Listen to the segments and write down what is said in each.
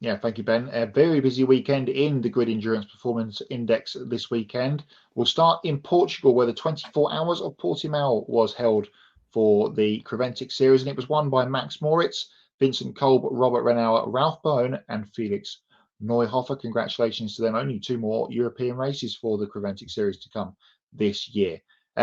Yeah, thank you, Ben. A very busy weekend in the Grid Endurance Performance Index this weekend. We'll start in Portugal, where the 24 Hours of Portimao was held for the Creventic Series, and it was won by Max Moritz, Vincent Kolb, Robert Renauer, Ralph Bohn, and Felix Neuhofer. Congratulations to them. Only two more European races for the Creventic Series to come this year.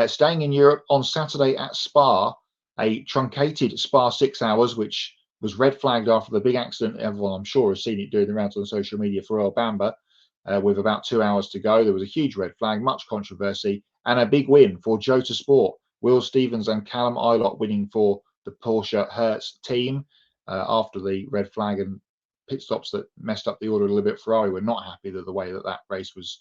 Staying in Europe on Saturday at Spa, a truncated Spa 6 hours, which was red flagged after the big accident. Everyone, I'm sure, has seen it doing the rounds on social media for Earl Bamber. With about 2 hours to go, there was a huge red flag, much controversy, and a big win for Jota Sport. Will Stevens and Callum Ilott winning for the Porsche Hertz team after the red flag and pit stops that messed up the order a little bit. Ferrari were not happy that the way that race was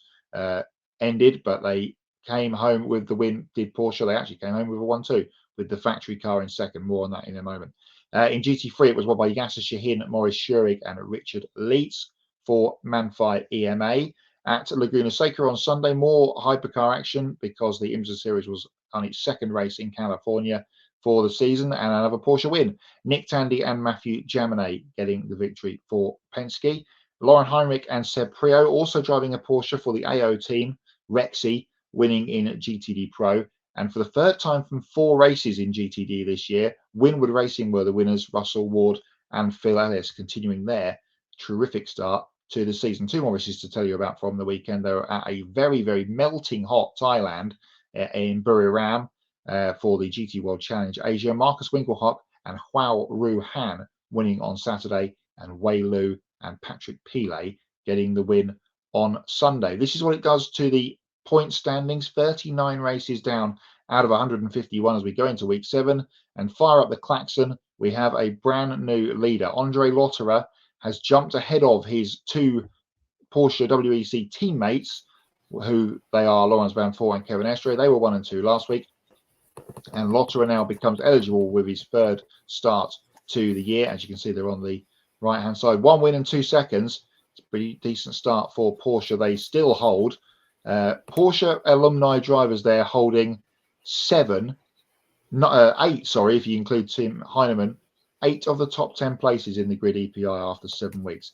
ended, but they came home with the win. Did Porsche? They actually came home with a 1-2 with the factory car in second. More on that in a moment. In GT3, it was won by Yasser Shahin, Maurice Schurig, and Richard Leitz for Manfai EMA. At Laguna Seca on Sunday, more hypercar action because the IMSA Series was on its second race in California for the season, and another Porsche win. Nick Tandy and Matthew Jaminet getting the victory for Penske. Lauren Heinrich and Seb Prio also driving a Porsche for the AO team. Rexy winning in GTD Pro. And for the third time from 4 races in GTD this year, Winwood Racing were the winners. Russell Ward and Phil Ellis continuing their terrific start to the season. 2 more races to tell you about from the weekend. They were at a very, very melting hot Thailand in Buriram for the GT World Challenge Asia. Marcus Winkelhock and Huao Ru Han winning on Saturday, and Wei Lu and Patrick Pile getting the win on Sunday. This is what it does to the point standings. 39 races down out of 151 as we go into week 7, and fire up the klaxon. We have a brand new leader. Andre Lotterer has jumped ahead of his 2 Porsche WEC teammates, who they are Lawrence Van Voort and Kevin Estre. They were 1 and 2 last week, and Lotterer now becomes eligible with his 3rd start to the year. As you can see, they're on the right hand side. 1 win and 2 seconds. It's a pretty decent start for Porsche. They still hold Porsche alumni drivers there holding 8, sorry, if you include Tim Heinemann, 8 of the top 10 places in the Grid EPI after 7 weeks.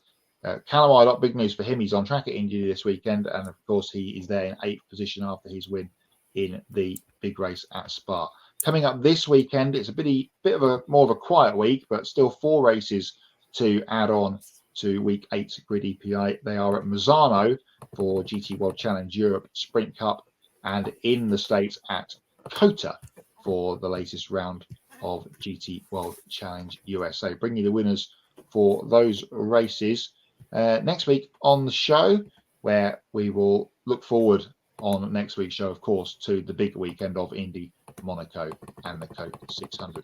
Callum Ilott, big news for him. He's on track at Indy this weekend, and of course he is there in 8th position after his win in the big race at Spa. Coming up this weekend, it's a bit of a more of a quiet week, but still 4 races to add on to week 8 Grid EPI. They are at Misano for GT World Challenge Europe Sprint Cup, and in the States at COTA for the latest round of GT World Challenge USA. Bring you the winners for those races next week on the show, where we will look forward on next week's show, of course, to the big weekend of Indy, Monaco, and the Coke 600.